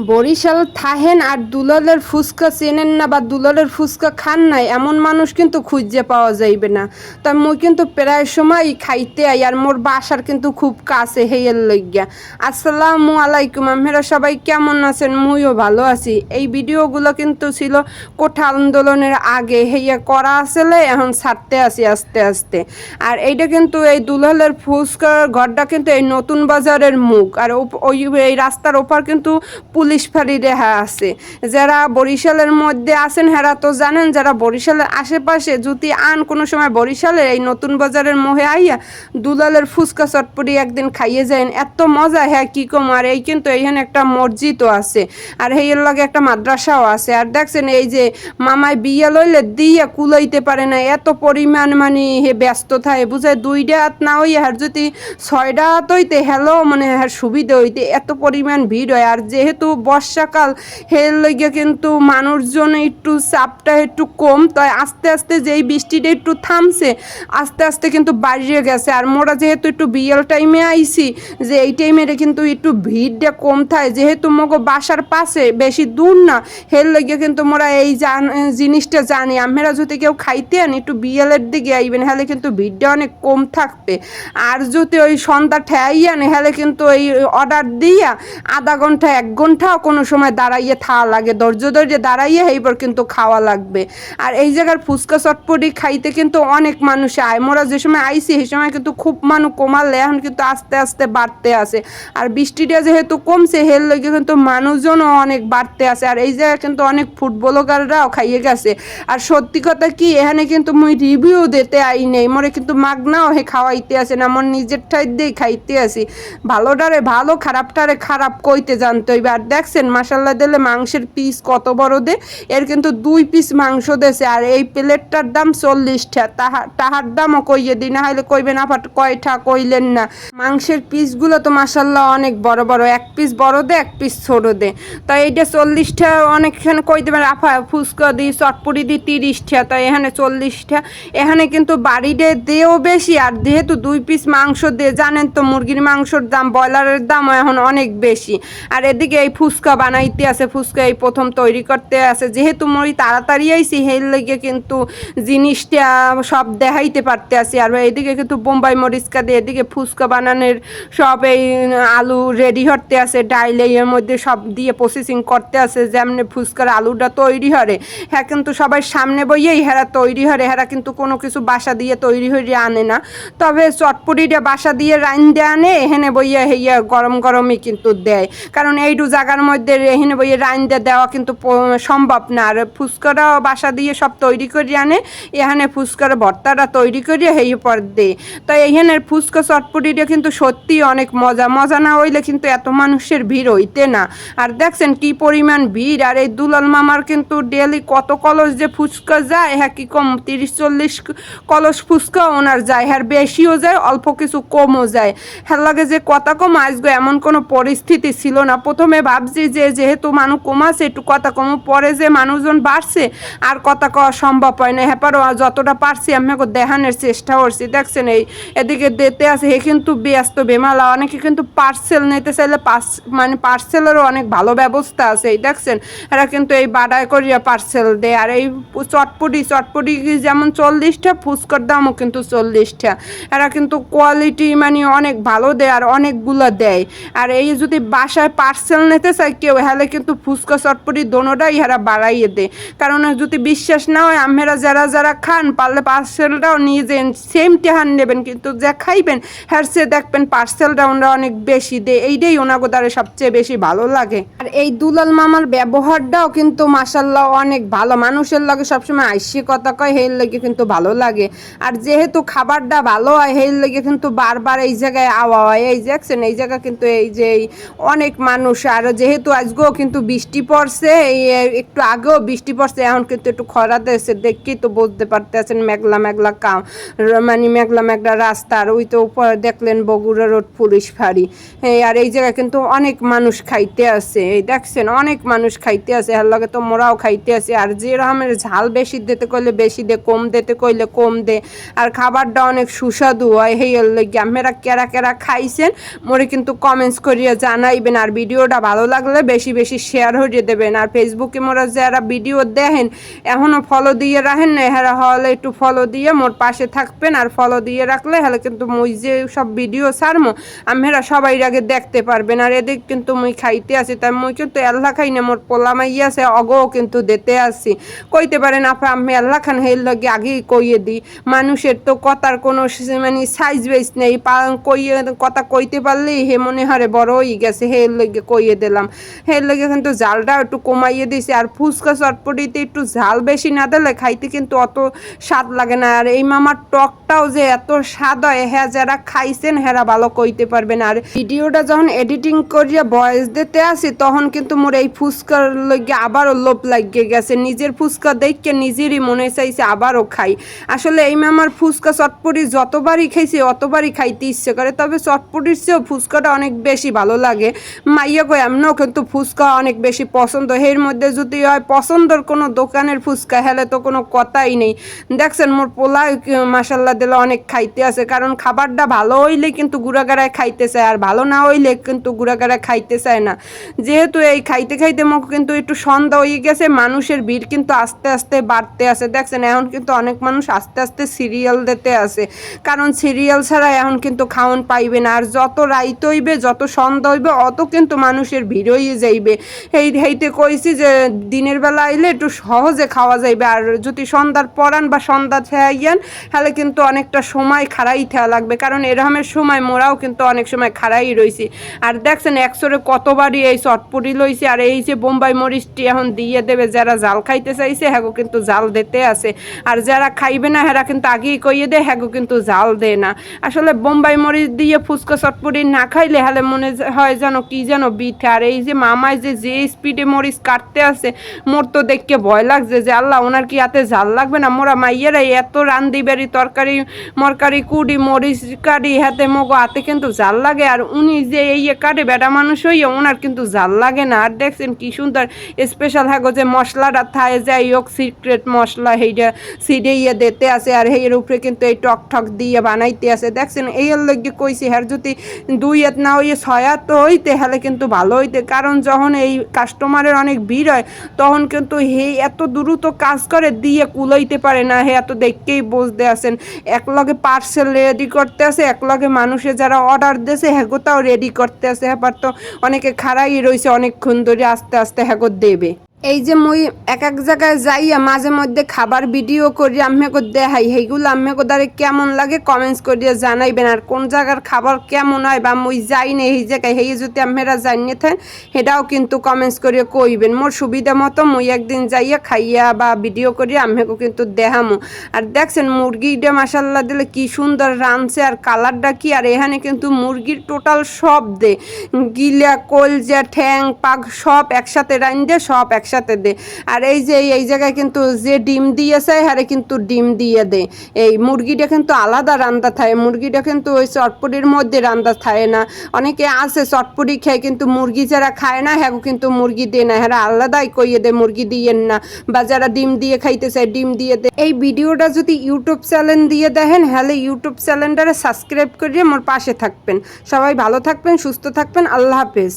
বরিশাল থাহেন আর দুলালের ফুচকা চেনেন না বা দুলালের ফুচকা খান নাই এমন মানুষ কিন্তু খুঁজে পাওয়া যাইবে না। তা মুই কিন্তু প্রায় সময় খাইতে আই আর মোর বাসার কিন্তু খুব কাছে হেয়ের লইগা। আসসালামু আলাইকুম, আপনারা সবাই কেমন আছেন? মুইও ভালো আছি। এই ভিডিওগুলো কিন্তু ছিল কোঠা আন্দোলনের আগে হেয়া করা আসলে, এখন ছাড়তে আসি আস্তে আস্তে। আর এইটা কিন্তু এই দুলালের ফুচকার ঘরটা কিন্তু এই নতুন বাজারের মুখ, আর ওই এই রাস্তার ওপার কিন্তু পুলিশ ফাঁড়ি রেহা আছে। যারা বরিশালের মধ্যে আছেন হেরা তো জানেন, যারা বরিশালের আশেপাশে যদি কোনো সময় বরিশালের এই নতুন বাজারের মোহে আইয়া দুলালের ফুচকা চটপটি একদিন খাইয়ে যায়, এত মজা। হ্যাঁ কি কম। আর এই কিন্তু এইখানে একটা মসজিদও আছে, আর এর লগে একটা মাদ্রাসাও আছে। আর দেখছেন এই যে মামায় বিয়া লইলে দিয়া কুলাইতে পারে না, এত পরিমাণ মানে হে ব্যস্ত থাকে। বুঝে 2টা হাত না হইয়া আর যদি 6টা হাত হইতে হ্যালো মানে হ্যাঁ সুবিধা হইতে এত পরিমাণ ভিড় হয়। আর যেহেতু বর্ষাকাল হের লইগে কিন্তু মানুষজন একটু চাপটা একটু কম, তাই আস্তে আস্তে যেই বৃষ্টিটা একটু থামছে আস্তে আস্তে কিন্তু বাড়িয়ে গেছে। আর মোরা যেহেতু একটু বিয়েল টাইমে আইছি, যে এই টাইমে কিন্তু একটু ভিড়টা কম থাকে, যেহেতু মগো বাসার পাশে বেশি দূর না, হের লইগে কিন্তু মোরা এই জিনিসটা জানি। আমরা যদি কেউ খাইতে আনি একটু বিয়েলের দিকে আইবেন, হলে কিন্তু ভিড়টা অনেক কম থাকবে। আর যদি ওই সন্ধ্যা ঠেয়াই আনে হলে কিন্তু ওই অর্ডার দিয়া আধা ঘন্টা 1 ঘন্টাও কোনো সময় দাঁড়াইয়ে খাওয়া লাগে, ধৈর্য ধৈর্য দাঁড়াইয়ে এইবার কিন্তু খাওয়া লাগবে। আর এই জায়গার ফুচকা চটপটি খাইতে কিন্তু অনেক মানুষ আয়। মোরা যে সময় আইছি সেই সময় কিন্তু খুব মানুষ কমালে, এখন কিন্তু আস্তে আস্তে বাড়তে আছে। আর বৃষ্টিটা যেহেতু কমছে হের লইগে কিন্তু মানুষজনও অনেক বাড়তে আছে। আর এই জায়গায় কিন্তু অনেক ফুড ব্লগাররাও খাইয়ে গেছে। আর সত্যি কথা কি, এখানে কিন্তু মুই রিভিউ দিতে আই নেই, মোরে কিন্তু মাগনাও হে খাওয়াইতে আছে না, আমার নিজের ঠাই দিয়েই খাইতে আসি। ভালোটারে ভালো, খারাপটারে খারাপ কইতে জানতে হইবে। আর দেখছেন মাসাল্লাহ দিলে মাংসের পিস কত বড় দে, এর কিন্তু 2 পিস মাংস দেছে। আর এই প্লেটটার দাম 40 টাকা। তাহার দামও কইয়ে দিই, না হলে কইবেন আপাত কয়টা কইলেন না। মাংসের পিসগুলো তো মাসাল্লাহ অনেক বড় বড়, 1 পিস বড় দে 1 পিস ছোট দে। তো এইটা 40 টাকা, অনেকখানে কই দেবেন আফা ফুচকা দিই চটপটি দিই 30 টাকা, তো এখানে 40 টাকা। এখানে কিন্তু বাড়িতে দেও বেশি, আর যেহেতু 2 পিস মাংস দিয়ে, জানেন তো মুরগির মাংসর দাম ব্রয়লারের দাম এখন অনেক বেশি। আর এদিকে এই ফুচকা বানাইতে আছে, ফুচকা এই প্রথম তৈরি করতে আছে। যেহেতু মই তাড়াতাড়ি আইছি হের লেগে কিন্তু জিনিসটা সব দেখাইতে পারতে আছি। আর এদিকে কিন্তু বোম্বাই মরিচকা দিয়ে এদিকে ফুচকা বানানোর সব এই আলু রেডি হতে আছে, ডাইল এর মধ্যে সব দিয়ে প্রসেসিং করতে আছে, যেমনি ফুচকার আলুটা তৈরি হরে। হ্যাঁ কিন্তু সবাই সামনে বইয়েই হেরা তৈরি হরে, হেরা কিন্তু কোনো কিছু বাসা দিয়ে তৈরি হয়ে আনে না। তবে চটপটিটা বাসা দিয়ে রাইন্দে আনে, এখানে বইয়া হেয়া গরম গরমই কিন্তু দেয়। কারণ এইটু জায়গার মধ্যে এখানে বইয়ে রাইন্দে দেওয়া কিন্তু সম্ভব না। আর ফুচকাটাও বাসা দিয়ে সব তৈরি করে আনে, এখানে ফুচকার ভর্তাটা তৈরি করিয়ে হেয়ে পর দেয়। তো এইখানের ফুচকা চটপটিটা কিন্তু সত্যি অনেক মজা। মজা না হইলে কিন্তু এত মানুষের ভিড় হইতে না। আর দেখছেন কি পরিমাণ ভিড়। আর এই দুলাল মামার কিন্তু ডেলি কত কলস যে ফুচকা যায়, হ্যাঁ কি কম 30-40 কলস ফুচকা ওনার যায়। হ্যাঁ বেশিও যায়, অল্প কিছু কমও যায়। হ্যাঁ লাগে যে কথা কম আসবে এমন কোনো পরিস্থিতি ছিল না। প্রথমে ভাবছি যে যেহেতু মানুষ কমাছে একটু কথা কম, পরে যে মানুষজন বাড়ছে আর কথা কওয়া সম্ভব হয় না। হ্যাঁ যতটা পারছি আমি দেখানোর চেষ্টা করছি। দেখছেন এই এদিকে দিতে আছে, হে কিন্তু ব্যস্ত বেমালা। অনেকে কিন্তু পার্সেল নিতে চাইলে মানে পার্সেলেরও অনেক ভালো ব্যবস্থা আছে। এই দেখছেন এরা কিন্তু এই বাড়াই করিয়া পার্সেল দেয়। আর এই চটপটি যেমন 40 টাকা, ফুচকার দামও কিন্তু 40 টাকা। এরা কিন্তু কোয়ালিটি মানে অনেক ভালো দেয় আর অনেকগুলো দেয়। আর এই যদি বাসায় পার্সেল নিতে চাই কেউ, হলে কিন্তু ফুচকা চটপটি দোনোটাই এরা বাড়াইয়ে দেয়। কারণ যদি বিশ্বাস না হয়, আপনারা যারা যারা খান পারলে পার্সেলটাও নিয়ে যান, সেম টেহান নেবেন, কিন্তু যা খাইবেন হ্যাঁ সে দেখবেন পার্সেলটা ওনারা অনেক বেশি দেয়। এইটাই ওনাকে দ্বারা সবচেয়ে বেশি ভালো লাগে। আর এই দুলাল মামার ব্যবহারটাও কিন্তু মাসাল্লাহ অনেক ভালো, মানুষের লাগে সবসময় আইসি কথা কয়, হের লেগে কিন্তু ভালো লাগে। আর যেহেতু খাবারটা ভালো হয় হের লেগে কিন্তু বারবার এই জায়গায় আওয়া হয়। এই দেখছেন এই জায়গা কিন্তু এই যে অনেক মানুষ। আর যেহেতু আজকেও কিন্তু বৃষ্টি পড়ছে, এই একটু আগেও বৃষ্টি পড়ছে, এখন কিন্তু একটু খরা দিয়েছে, দেখি তো বুঝতে পারতেছেন মেঘলা মেঘলা মানে মেঘলা মেঘলা রাস্তা। আর ওই তো উপরে দেখলেন বগুড়া রোড পুলিশ ফাঁড়ি। আর এই জায়গায় কিন্তু অনেক মানুষ খাইতে আছে, এই দেখছেন অনেক মানুষ খাইতে আছে। এর লগে তো মোরাও খাইতে আছে। আর যে রকমের ঝাল বেশি দিতে কইলে বেশি দে, কম দিতে কইলে কম দে। আর খাবারটা অনেক সুস্বাদু হয়। হেয়ার লেগে আপনারা কেরা কেরা খাইছেন মোরে কিন্তু কমেন্টস করিয়া জানাইবেন। আর ভিডিওটা ভালো লাগলে বেশি বেশি শেয়ার হয়ে দেবেন। আর ফেসবুকে মোরা যারা ভিডিও দেখেন এখনও ফলো দিয়ে রাখেন না, হ্যাঁ হলে একটু ফলো দিয়ে মোর পাশে থাকবেন। আর ফলো দিয়ে রাখলে হলে কিন্তু মুই যে সব ভিডিও ছাড়মো আমরা সবাই আগে দেখতে পারবেন। আর এদিক কিন্তু মুই খাইতে আসি, তাই মুই কিন্তু আল্লাহ খাই না, মোর পোলা মাইয়া আছে অগও কিন্তু দিতে আসি। কইতে পারেন আপা আমি আল্লাহ খান হের লগে আগেই কইয়ে দিই, মানুষের তো কথার কোনো মানে সাইজ বেস নেই, কইয়ে কথা কইতে পারলেই হে মনে হারে বড় হয়ে গেছে, হের লগে কইয়ে দিলাম। হের লগে কিন্তু জালটা একটু কমাইয়ে দিয়েছি। আর ফুচকা চটপটিতে একটু ঝাল বেশি না দিলে খাইতে কিন্তু অত স্বাদ লাগে না। আর এই মামার টকটাও যে এত স্বাদ হয় হ্যাঁ যারা খাইছেন হেরা ভালো কইতে পারবেন। আর ভিডিওটা যখন এডিটিং করিয়া ভয়েস দিতে আসি তখন কিন্তু মোর এই ফুচকার লগে আবারও লোভ লাগিয়ে গেছে, নিজের ফুচকা দেখে নিজেরই মনে চাইছে আবারও খাই। আসলে এই মামার ফুচকা চটপটি যতবারই খাইছি অতবারই খাইতে ইচ্ছে করে, তবে চটপটির চেয়েও ফুচকাটা অনেক বেশি ভালো লাগে। মাইয়া কই এমনও কিন্তু ফুচকা অনেক বেশি পছন্দ। এর মধ্যে যদি হয় পছন্দর কোনো দোকানের ফুচকা হেলে তো কোনো কথাই নেই। দেখছেন মোর পোলা মাসাল্লাহ দিলে অনেক খাইতে আছে, কারণ খাবারটা ভালো হইলে কিন্তু গুড়াগাড়ায় খাইতে চায়, আর ভালো না হইলে কিন্তু গুড়াগাড়ায় খাইতে চায় না। যেহেতু এই খাইতে খাইতে মুখ কিন্তু একটু সন্ধ্যা হয়ে গেছে, মানুষের ভিড় কিন্তু আস্তে আস্তে বাড়তে আছে। দেখছেন এখন কিন্তু অনেক মানুষ আস্তে আস্তে সিরিয়াল দিতে আছে, কারণ সিরিয়াল ছাড়া এখন কিন্তু খাওয়ান পাইবে না। আর যত রাইত হইবে যত সন্ধ্যা হইবে অত কিন্তু মানুষের ভিড় হয়ে যাইবে। হেইতে কইছি যে দিনের বেলা আইলে একটু সহজে খাওয়া যাইবে, আর যদি সন্ধ্যার পরান বা সন্ধ্যা থেয়াইয়ান তাহলে কিন্তু অনেকটা সময় খাড়াই থেওয়া লাগবে, কারণ এরকমের সময় মোরাও কিন্তু অনেক সময় খাড়াই রইছি। আর দেখছেন একশোরে কতবারই এই চটপটি লইছে। আর এই যে বোম্বাই মরিচটি এখন দিয়ে দেবে, যারা জাল খাইতে চাইছে হ্যাগো কিন্তু জাল দিতে আছে, আর যারা খাইবে না হেরা কিন্তু আগেই কইয়ে দেয় হ্যাগো কিন্তু জাল দেয় না। আসলে বোম্বাই মরিচ দিয়ে ফুচকা চটপটি না খাইলে হলে মনে হয় যেন কি যেন বিঠে। আর এই যে মামায় যে স্পিডে মরিচ কাটতে আছে মোর তো দেখকে ভয় লাগছে যে আল্লাহ ওনার কি হাতে জাল লাগবে না। মোরা মাইয়েরাই এত রান্দি বেরি তরকারি মরকারি কুড়ি মরিচ কাটি হাতে মগো হাতে কিন্তু জাল লাগে, আর উনি যে এই কাটে বেটা মানুষ হইয়া ওনার কিন্তু জাল লাগে না। আর দেখছেন কি সুন্দর স্পেশাল হ্যাগো যে মশলাটা থায় যাই হোক সিক্রেট মশলা সেইটা সিডে ইয়ে দিতে আছে, আর এর উপরে কিন্তু এই টক ঠক দিয়ে বানাইতে আছে। দেখছেন এই লগে কইছি হ্যার যদি 2 হাত না হইয়ে 6 হাত তো হইতে হলে কিন্তু ভালো হইতে, কারণ যখন এই কাস্টমারের অনেক ভিড় হয় তখন কিন্তু হে এত দ্রুত কাজ করে দিয়ে কুলাইতে পারে না। হে এত দেখকেই বুঝতে আছেন একলগে পার্সেল রেডি করতে আছে, একলগে মানুষে যারা অর্ডার দিয়েছে হ্যাগোটাও রেডি করতে আছে, হ্যাঁ তো অনেকে খাড়াই রয়েছে অনেকক্ষণ ধরে আস্তে আস্তে হ্যাগো দেবে। এই যে মুই এক এক জায়গায় যাইয়া মাঝে মধ্যে খাবার ভিডিও করি আম্মেকে দেখাই, সেইগুলো আম্মেকে দ্বারে কেমন লাগে কমেন্টস করিয়া জানাইবেন। আর কোন জায়গার খাবার কেমন হয় বা মুই যাই না এই জায়গায় সেই যদি আম্মেরা জানিয়ে থাকেন সেটাও কিন্তু কমেন্টস করিয়া কইবেন। মোর সুবিধা মতো মুই একদিন যাইয়া খাইয়া বা ভিডিও করিয়া আম্মেকে কিন্তু দেখামো। আর দেখছেন মুরগিটা মাসাল্লাহ দিলে কি সুন্দর রাঁধছে, আর কালারটা কি। আর এখানে কিন্তু মুরগির টোটাল সব দে গিলা কলজা ঠ্যাং পাক সব একসাথে রাঁধে সব একসাথে দে। আর এই যে এই জায়গায় কিন্তু যে ডিম দিয়েছে হারে কিন্তু ডিম দিয়ে দে। এই মুরগিটা কিন্তু আলাদা রান্না থাকে, মুরগিটা কিন্তু ওই চটপটির মধ্যে রান্না থাকে না। অনেকে আছে চটপটি খায় কিন্তু মুরগি যারা খায় না হ্যাঁ কিন্তু মুরগি দেয় না, হ্যাঁ আলাদাই কইয়ে দে মুরগি দিয়েন না। বা যারা ডিম দিয়ে খাইতে চায় ডিম দিয়ে দে। এই ভিডিওটা যদি ইউটিউব চ্যানেল দিয়ে দেখেন হলে ইউটিউব চ্যানেলটারে সাবস্ক্রাইব করিয়ে মোর পাশে থাকবেন। সবাই ভালো থাকবেন, সুস্থ থাকবেন, আল্লাহ হাফেজ।